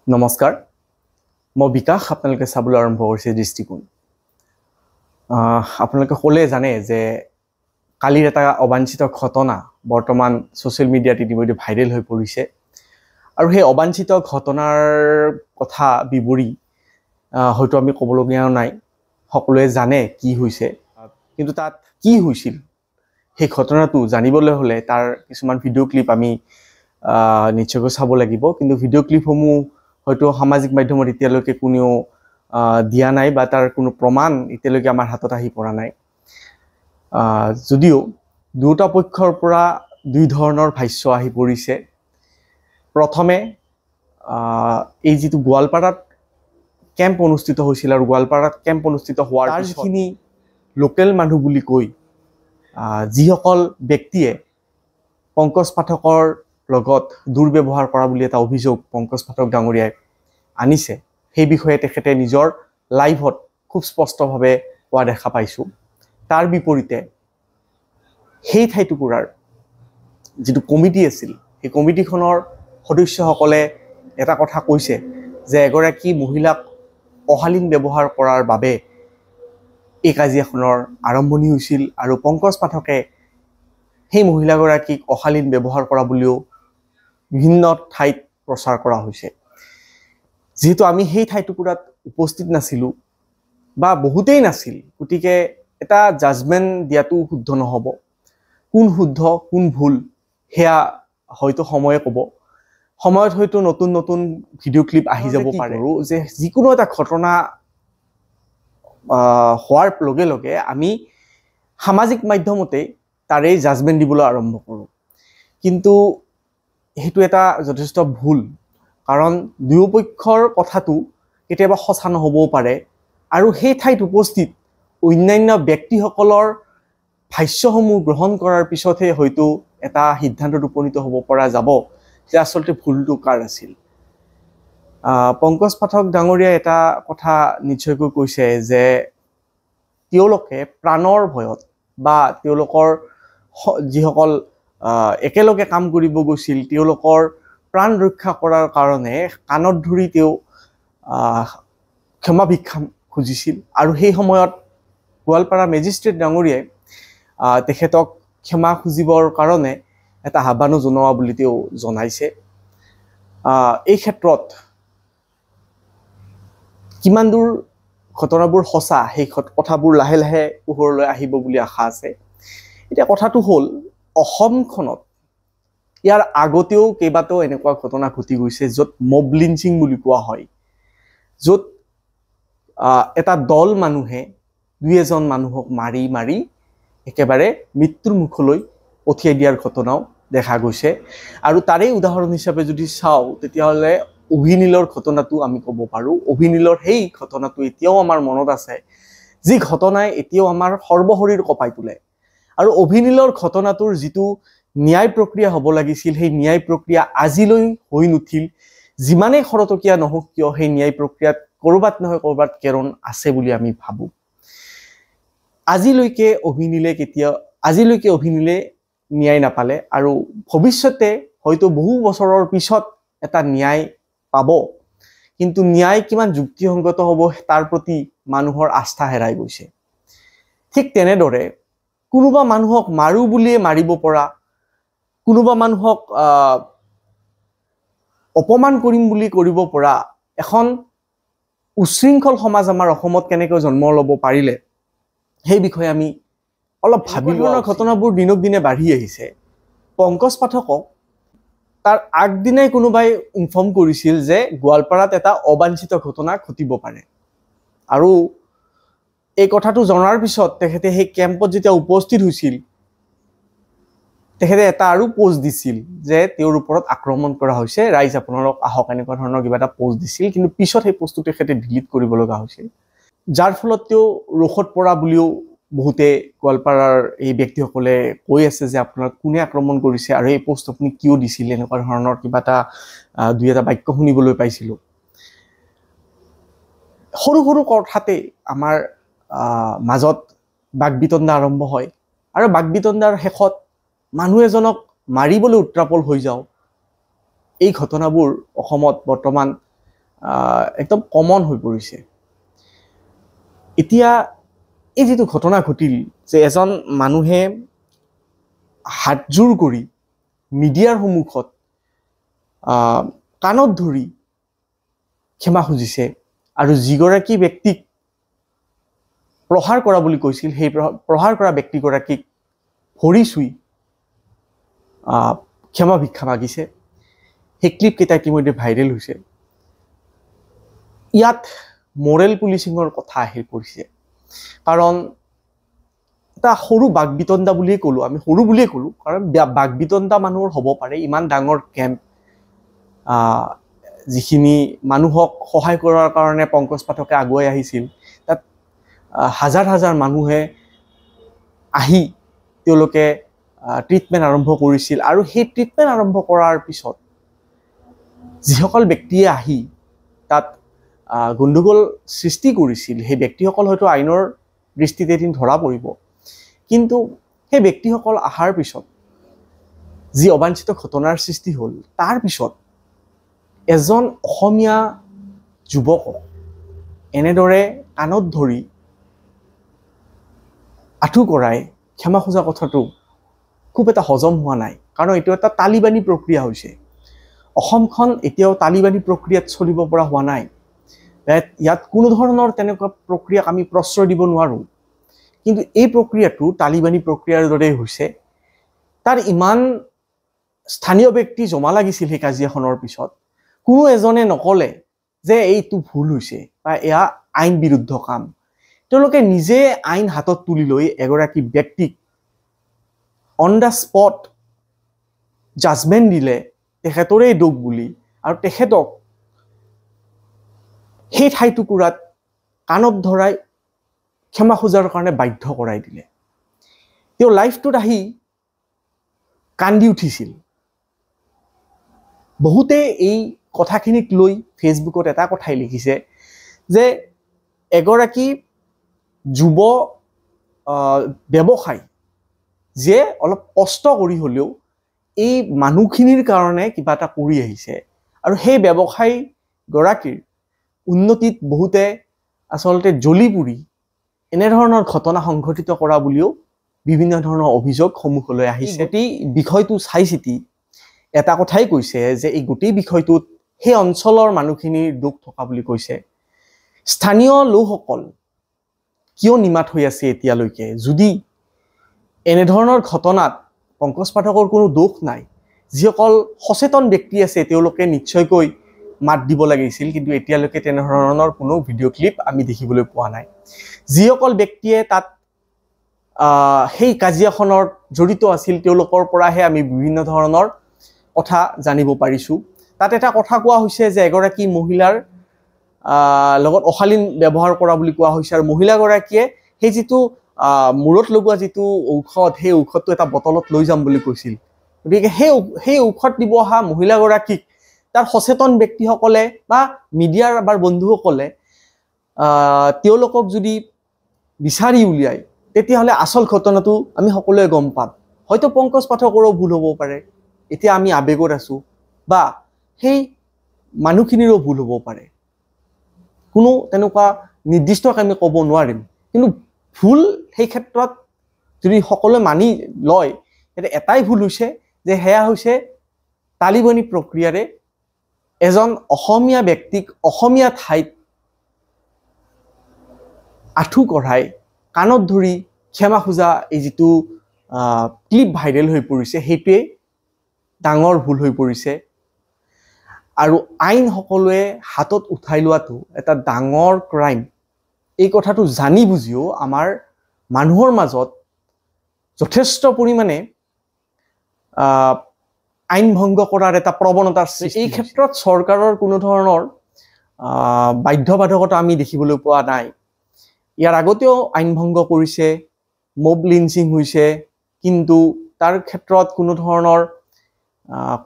নমস্কাৰ মই বিকাশ আপোনালোকে চাবলৈ আৰম্ভ কৰিছে দৃষ্টিকোণ আপোনালোকে সকলোৱে জানে যে কালিৰ এটা অবাঞ্ছিত ঘটনা বৰ্তমান সোশ্যাল মিডিয়াত ইতিমধ্যে ভাইৰেল হৈ পৰিছে আৰু সেই অবাঞ্ছিত ঘটনাৰ কথা বিৱৰি হয়তো আমি ক'বলগীয়া নাই সকলোৱে জানে কি হৈছে কিন্তু তাত কি হৈছিল সেই ঘটনাটো জানিবলৈ হ'লে তাৰ কিছুমান ভিডিঅ' ক্লিপ আমি নিশ্চয়কৈ চাব লাগিব কিন্তু ভিডিঅ' ক্লিপসমূহ হয়তো সামাজিক মাধ্যমত এতিয়ালৈকে কোনেও দিয়া নাই বা তাৰ কোনো প্ৰমাণ এতিয়ালৈকে আমাৰ হাতত আহি পৰা নাই যদিও দুটা পক্ষৰ পৰা দুই ধৰণৰ ভাষ্য আহি পৰিছে প্ৰথমে এই যিটো গোৱালপাৰাত কেম্প অনুষ্ঠিত হৈছিল আৰু গোৱালপাৰাত কেম্প অনুষ্ঠিত হোৱাৰ যিখিনি লোকেল মানুহ বুলি কৈ যিসকল ব্যক্তিয়ে পংকজ পাঠকৰ লগত দুৰ্ব্যৱহাৰ কৰা বুলি এটা অভিযোগ পংকজ পাঠক ডাঙৰীয়াই আনিছে সেই বিষয়ে তেখেতে নিজৰ লাইভত খুব স্পষ্টভাৱে কোৱা দেখা পাইছোঁ তাৰ বিপৰীতে সেই ঠাইটুকুৰাৰ যিটো কমিটি আছিল সেই কমিটিখনৰ সদস্যসকলে এটা কথা কৈছে যে এগৰাকী মহিলাক অশালীন ব্যৱহাৰ কৰাৰ বাবে এই কাজিয়াখনৰ আৰম্ভণি হৈছিল আৰু পংকজ পাঠকে সেই মহিলাগৰাকীক অশালীন ব্যৱহাৰ কৰা বুলিও বিভিন্ন ঠাইত প্ৰচাৰ কৰা হৈছে যেহেতু আমি সেই ঠাইটুকুৰাত উপস্থিত নাছিলোঁ বা বহুতেই নাছিল গতিকে এটা জাজমেণ্ট দিয়াটো শুদ্ধ নহ'ব কোন শুদ্ধ কোন ভুল সেয়া হয়তো সময়ে ক'ব সময়ত হয়তো নতুন নতুন ভিডিঅ' ক্লিপ আহি যাব পাৰে যে যিকোনো এটা ঘটনা হোৱাৰ লগে লগে আমি সামাজিক মাধ্যমতে তাৰে জাজমেণ্ট দিবলৈ আৰম্ভ কৰোঁ কিন্তু সেইটো এটা যথেষ্ট ভুল কাৰণ দুয়োপক্ষৰ কথাটো কেতিয়াবা সঁচা নহ'বও পাৰে আৰু সেই ঠাইত উপস্থিত অন্যান্য ব্যক্তিসকলৰ ভাষ্যসমূহ গ্ৰহণ কৰাৰ পিছতহে হয়তো এটা সিদ্ধান্তত উপনীত হ'ব পৰা যাব যে আচলতে ভুলটো কাৰ আছিল পংকজ পাঠক ডাঙৰীয়াই এটা কথা নিশ্চয়কৈ কৈছে যে তেওঁলোকে প্ৰাণৰ ভয়ত বা তেওঁলোকৰ যিসকল একেলগে কাম কৰিব গৈছিল তেওঁলোকৰ প্ৰাণ ৰক্ষা কৰাৰ কাৰণে কাণত ধৰি তেওঁ ক্ষমা ভিক্ষা খুজিছিল আৰু সেই সময়ত গোৱালপাৰা মেজিষ্ট্ৰেট ডাঙৰীয়াই তেখেতক ক্ষমা খুজিবৰ কাৰণে এটা আহ্বানো জনোৱা বুলি তেওঁ জনাইছে এই ক্ষেত্ৰত কিমান দূৰ ঘটনাবোৰ সঁচা সেই কথাবোৰ লাহে লাহে পোহৰলৈ আহিব বুলি আশা আছে এতিয়া কথাটো হ'ল অসমখনত ইয়াৰ আগতেও কেইবাটাও এনেকুৱা ঘটনা ঘটি গৈছে য'ত মব লিঞ্চিং বুলি কোৱা হয় য'ত এটা দল মানুহে দুই এজন মানুহক মাৰি মাৰি একেবাৰে মৃত্যুৰ মুখলৈ পঠিয়াই দিয়াৰ ঘটনাও দেখা গৈছে আৰু তাৰে উদাহৰণ হিচাপে যদি চাওঁ তেতিয়াহ'লে অভিনীলৰ ঘটনাটো আমি ক'ব পাৰোঁ অভিনীলৰ সেই ঘটনাটো এতিয়াও আমাৰ মনত আছে যি ঘটনাই এতিয়াও আমাৰ সৰ্বশৰীৰ কঁপাই তোলে আৰু অভিনীলৰ ঘটনাটোৰ যিটো ন্যায় প্ৰক্ৰিয়া হ'ব লাগিছিল সেই ন্যায় প্ৰক্ৰিয়া আজিলৈ হৈ নুঠিল যিমানেই খৰতকীয়া নহওক কিয় সেই ন্যায় প্ৰক্ৰিয়াত ক'ৰবাত নহয় ক'ৰবাত কেৰণ আছে বুলি আমি ভাবোঁ আজিলৈকে অভিনীলে ন্যায় নাপালে আৰু ভৱিষ্যতে হয়তো বহু বছৰৰ পিছত এটা ন্যায় পাব কিন্তু ন্যায় কিমান যুক্তিসংগত হ'ব তাৰ প্ৰতি মানুহৰ আস্থা হেৰাই গৈছে ঠিক তেনেদৰে কোনোবা মানুহক মাৰো বুলিয়ে মাৰিব পৰা কোনোবা মানুহক অপমান কৰিম বুলি কৰিব পৰা এখন উশৃংখল সমাজ আমাৰ অসমত কেনেকৈ জন্ম ল'ব পাৰিলে সেই বিষয়ে আমি অলপ ভাবি লোৱাৰ ঘটনাবোৰ দিনক দিনে বাঢ়ি আহিছে পংকজ পাঠকক তাৰ আগদিনাই কোনোবাই ইনফৰ্ম কৰিছিল যে গোৱালপাৰাত এটা অবাঞ্ছিত ঘটনা ঘটিব পাৰে আৰু এই কথাটো জনাৰ পিছত তেখেতে সেই কেম্পত যেতিয়া উপস্থিত হৈছিল তেখেতে এটা আৰু পোষ্ট দিছিল যে তেওঁৰ ওপৰত আক্ৰমণ কৰা হৈছে ৰাইজ আপোনালোক আহক এনেকুৱা ধৰণৰ কিবা এটা পোষ্ট দিছিল কিন্তু পিছত সেই পোষ্টটো তেখেতে ডিলিট কৰিব লগা হৈছিল যাৰ ফলত তেওঁ ৰোষত পৰা বুলিও বহুতে গোৱালপাৰাৰ এই ব্যক্তিসকলে কৈ আছে যে আপোনাক কোনে আক্ৰমণ কৰিছে আৰু এই পোষ্ট আপুনি কিয় দিছিল এনেকুৱা ধৰণৰ কিবা এটা দুই এটা বাক্য শুনিবলৈ পাইছিলোঁ সৰু সৰু কথাতে আমাৰ মাজত বাকবিতণ্ডা আৰম্ভ হয় আৰু বাকবিতণ্ডাৰ শেষত মানুহ এজনক মাৰিবলৈ উত্ৰাপল হৈ যাওঁ এই ঘটনাবোৰ অসমত বৰ্তমান একদম কমন হৈ পৰিছে এতিয়া এই যেটো ঘটনা ঘটিল যে এজন মানুহে হাতজোৰ কৰি মিডিয়াৰ সন্মুখত কাণত ধৰি ক্ষমা খুজিছে আৰু যিগৰাকী ব্যক্তিক প্ৰহাৰ কৰা বুলি কৈছিল সেই প্ৰহাৰ কৰা ব্যক্তিগৰাকীক ভৰি চুই ক্ষমা ভিক্ষা মাগিছে সেই ক্লিপ কেইটা ইতিমধ্যে ভাইৰেল হৈছে ইয়াত মৰেল পুলিচিঙৰ কথা আহি পৰিছে কাৰণ এটা সৰু বাগবিতণ্ডা বুলিয়ে ক'লো আমি সৰু বুলিয়ে ক'লো কাৰণ বাগবিতণ্ডা মানুহৰ হ'ব পাৰে ইমান ডাঙৰ কেম্প যিখিনি মানুহক সহায় কৰাৰ কাৰণে পংকজ পাঠকে আগুৱাই আহিছিল তাত হাজাৰ হাজাৰ মানুহে আহি তেওঁলোকে ট্ৰিটমেণ্ট আৰম্ভ কৰিছিল আৰু সেই ট্ৰিটমেণ্ট আৰম্ভ কৰাৰ পিছত যিসকল ব্যক্তিয়ে আহি তাত গণ্ডগোল সৃষ্টি কৰিছিল সেই ব্যক্তিসকল হয়তো আইনৰ দৃষ্টিত এদিন ধৰা পৰিব কিন্তু সেই ব্যক্তিসকল আহাৰ পিছত যি অবাঞ্ছিত ঘটনাৰ সৃষ্টি হ'ল তাৰ পিছত এজন অসমীয়া যুৱকক এনেদৰে কাণত ধৰি আঁঠু কৰাই ক্ষমা খোজা কথাটো খুব এটা হজম হোৱা নাই কাৰণ এইটো এটা তালিবানী প্ৰক্ৰিয়া হৈছে অসমখন এতিয়াও তালিবানী প্ৰক্ৰিয়াত চলিব পৰা হোৱা নাই ইয়াত কোনো ধৰণৰ তেনেকুৱা প্ৰক্ৰিয়াক আমি প্ৰশ্ৰয় দিব নোৱাৰোঁ কিন্তু এই প্ৰক্ৰিয়াটো তালিবানী প্ৰক্ৰিয়াৰ দৰে হৈছে তাৰ ইমান স্থানীয় ব্যক্তি জমা লাগিছিল সেই কাজিয়াখনৰ পিছত কোনো এজনে নকলে যে এইটো ভুল হৈছে বা এয়া আইন বিৰুদ্ধ কাম তেওঁলোকে নিজে আইন হাতত তুলি লৈ এগৰাকী ব্যক্তিক অন দ্য স্পট জাজমেণ্ট দিলে তেখেতৰে দোষ বুলি আৰু তেখেতক সেই ঠাইটুকুৰাত কাণত ধৰাই ক্ষমা খোজাৰ কাৰণে বাধ্য কৰাই দিলে তেওঁ লাইফটোত আহি কান্দি উঠিছিল বহুতে এই কথাখিনিক লৈ ফেচবুকত এটা কথাই লিখিছে যে এগৰাকী যুৱ ব্যৱসায়ী যে অলপ কষ্ট কৰি হ'লেও এই মানুহখিনিৰ কাৰণে কিবা এটা কৰি আহিছে আৰু সেই ব্যৱসায়ী গৰাকীৰ উন্নতিত বহুতে আচলতে জ্বলি পুৰি এনেধৰণৰ ঘটনা সংঘটিত কৰা বুলিও বিভিন্ন ধৰণৰ অভিযোগ সন্মুখলৈ আহিছে এই বিষয়টো চাই চিতি এটা কথাই কৈছে যে এই গোটেই বিষয়টোত সেই অঞ্চলৰ মানুহখিনিৰ দুখ থকা বুলি কৈছে স্থানীয় লোকসকল কিয় নিমাত হৈ আছে এতিয়ালৈকে যদি এনেধৰণৰ ঘটনাত পংকজ পাঠকৰ কোনো দোষ নাই যিসকল সচেতন ব্যক্তি আছে তেওঁলোকে নিশ্চয়কৈ মাত দিব লাগিছিল কিন্তু এতিয়ালৈকে তেনেধৰণৰ কোনো ভিডিঅ' ক্লিপ আমি দেখিবলৈ পোৱা নাই যিসকল ব্যক্তিয়ে তাত সেই কাজিয়াখনৰ জড়িত আছিল তেওঁলোকৰ পৰাহে আমি বিভিন্ন ধৰণৰ কথা জানিব পাৰিছো তাত এটা কথা কোৱা হৈছে যে এগৰাকী মহিলাৰ লগত অশালীন ব্যৱহাৰ কৰা বুলি কোৱা হৈছে আৰু মহিলাগৰাকীয়ে সেই যিটো মূৰত লগোৱা যিটো ঔষধ সেই ঔষধটো এটা বটলত লৈ যাম বুলি কৈছিল গতিকে সেই ঔষধ দিব অহা মহিলাগৰাকীক তাৰ সচেতন ব্যক্তিসকলে বা মিডিয়াৰ আবাৰ বন্ধুসকলে তেওঁলোকক যদি বিচাৰি উলিয়ায় তেতিয়াহ'লে আচল ঘটনাটো আমি সকলোৱে গম পাম হয়তো পংকজ পাঠকৰো ভুল হ'ব পাৰে এতিয়া আমি আবেগত আছো বা সেই মানুহখিনিৰো ভুল হ'ব পাৰে কোনো তেনেকুৱা নিৰ্দিষ্ট আমি ক'ব নোৱাৰিম কিন্তু ভুল সেই ক্ষেত্ৰত যদি সকলোৱে মানি লয় তেতিয়া এটাই ভুল হৈছে যে হেয়া হৈছে তালিবানী প্ৰক্ৰিয়াৰে এজন অসমীয়া ব্যক্তিক অসমীয়া ঠাইত আঁঠু কঢ়াই কাণত ধৰি ক্ষমা খোজা এই যিটো ক্লিপ ভাইৰেল হৈ পৰিছে সেইটোৱে ডাঙৰ ভুল হৈ পৰিছে আৰু আইন সকলোৱে হাতত উঠাই লোৱাটো এটা ডাঙৰ ক্ৰাইম এই কথাটো জানি বুজিও আমাৰ মানুহৰ মাজত যথেষ্ট পৰিমাণে আইন ভংগ কৰাৰ এটা প্ৰৱণতাৰ সৃষ্টি এই ক্ষেত্ৰত চৰকাৰৰ কোনো ধৰণৰ বাধ্যবাধকতা আমি দেখিবলৈ পোৱা নাই ইয়াৰ আগতেও আইন ভংগ কৰিছে মব লিঞ্চিং হৈছে কিন্তু তাৰ ক্ষেত্ৰত কোনো ধৰণৰ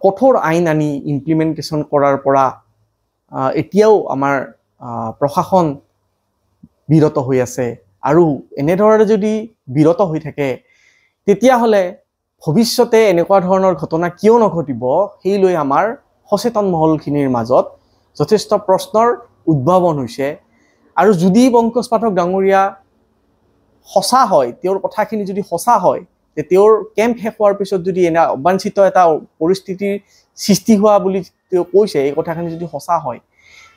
কঠোৰ আইন আনি ইমপ্লিমেণ্টেশ্যন কৰাৰ পৰা এতিয়াও আমাৰ প্ৰশাসন বিৰত হৈ আছে আৰু এনেদৰে যদি বিৰত হৈ থাকে তেতিয়াহ'লে ভৱিষ্যতে এনেকুৱা ধৰণৰ ঘটনা কিয় নঘটিব সেই লৈ আমাৰ সচেতন মহলখিনিৰ মাজত যথেষ্ট প্ৰশ্নৰ উদ্ভাৱন হৈছে। আৰু যদি পংকজ পাঠক ডাঙৰীয়া সঁচা হয়, তেওঁৰ কথাখিনি যদি সঁচা হয়, যে তেওঁৰ কেম্প শেষ হোৱাৰ পিছত যদি এনে অবাঞ্ছিত এটা পৰিস্থিতিৰ সৃষ্টি হোৱা বুলি তেওঁ কৈছে, এই কথাখিনি যদি সঁচা হয়,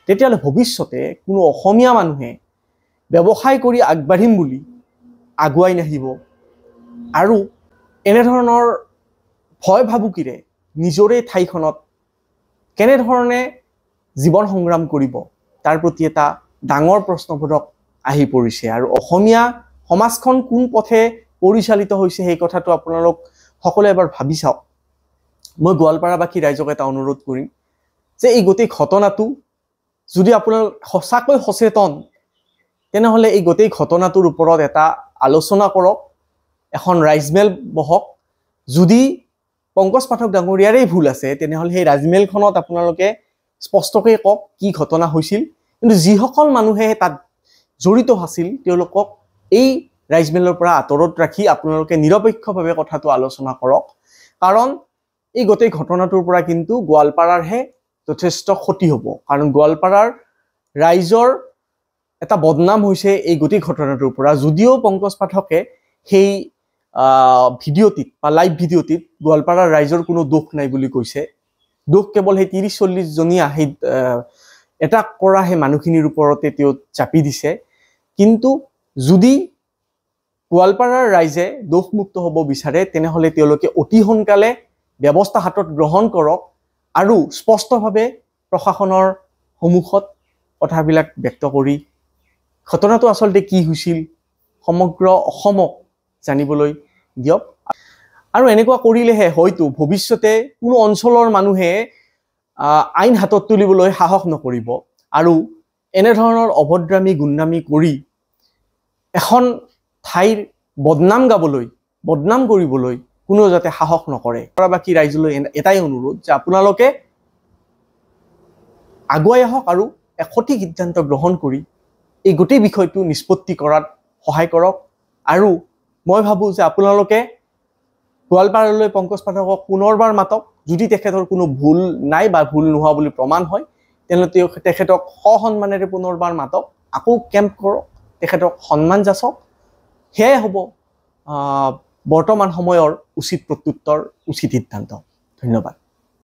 তেতিয়াহ'লে ভৱিষ্যতে কোনো অসমীয়া মানুহে ব্যৱসায় কৰি আগবাঢ়িম বুলি আগুৱাই নাহিব আৰু এনেধৰণৰ ভয় ভাবুকিৰে নিজৰে ঠাইখনত কেনেধৰণে জীৱন সংগ্ৰাম কৰিব, তাৰ প্ৰতি এটা ডাঙৰ প্ৰশ্নবোধক আহি পৰিছে। আৰু অসমীয়া সমাজখন কোন পথে পৰিচালিত হৈছে সেই কথাটো আপোনালোক সকলোৱে এবাৰ ভাবি চাওক। মই গোৱালপাৰাবাসী ৰাইজক এটা অনুৰোধ কৰিম যে এই গোটেই ঘটনাটো যদি আপোনালোক সঁচাকৈ সচেতন, তেনেহ'লে এই গোটেই ঘটনাটোৰ ওপৰত এটা আলোচনা কৰক, এখন ৰাইজমেল বহক। যদি পংকজ পাঠক ডাঙৰীয়াৰেই ভুল আছে, তেনেহ'লে সেই ৰাজমেলখনত আপোনালোকে স্পষ্টকৈ কওক কি ঘটনা হৈছিল। কিন্তু যিসকল মানুহে তাত জড়িত আছিল, তেওঁলোকক এই ৰাইজমেলৰ পৰা আঁতৰত ৰাখি আপোনালোকে নিৰপেক্ষভাৱে কথাটো আলোচনা কৰক। কাৰণ এই গোটেই ঘটনাটোৰ পৰা কিন্তু গোৱালপাৰাৰহে যথেষ্ট ক্ষতি হ'ব। কাৰণ গোৱালপাৰাৰ ৰাইজৰ এটা বদনাম হৈছে এই গোটেই ঘটনাটোৰ পৰা। যদিও পংকজ পাঠকে সেই ভিডিঅ'টিত বা লাইভ ভিডিঅ'টিত গোৱালপাৰাৰ ৰাইজৰ কোনো দোষ নাই বুলি কৈছে, দোষ কেৱল সেই 30-40 জনীয়া সেই এটাক কৰা সেই মানুহখিনিৰ ওপৰতে তেওঁ চাপি দিছে। কিন্তু যদি গোৱালপাৰাৰ ৰাইজে দোষমুক্ত হ'ব বিচাৰে, তেনেহ'লে তেওঁলোকে অতি সোনকালে ব্যৱস্থা হাতত গ্ৰহণ কৰক আৰু স্পষ্টভাৱে প্ৰশাসনৰ সন্মুখত কথাবিলাক ব্যক্ত কৰি ঘটনাটো আচলতে কি হৈছিল সমগ্ৰ অসমক জানিবলৈ দিয়ক। আৰু এনেকুৱা কৰিলেহে হয়তো ভৱিষ্যতে কোনো অঞ্চলৰ মানুহে আইন হাতত তুলিবলৈ সাহস নকৰিব আৰু এনেধৰণৰ অভদ্ৰামী গুণ্ডামী কৰি এখন ঠাইৰ বদনাম কৰিবলৈ কোনো যাতে সাহস নকৰে। বাকী ৰাইজলৈ এটাই অনুৰোধ যে আপোনালোকে আগুৱাই আহক আৰু এক সঠিক সিদ্ধান্ত গ্ৰহণ কৰি এই গোটেই বিষয়টো নিষ্পত্তি কৰাত সহায় কৰক। আৰু মই ভাবোঁ যে আপোনালোকে গোৱালপাৰালৈ পংকজ পাঠকক পুনৰবাৰ মাতক। যদি তেখেতৰ কোনো ভুল নাই বা ভুল নোহোৱা বুলি প্ৰমাণ হয়, তেনেহ'লে তেখেতক সসন্মানেৰে পুনৰবাৰ মাতক, আকৌ কেম্প কৰক, তেখেতক সন্মান যাচক। সেয়াই হ'ব বৰ্তমান সময়ৰ উচিত প্ৰত্যুত্তৰ, উচিত সিদ্ধান্ত। ধন্যবাদ।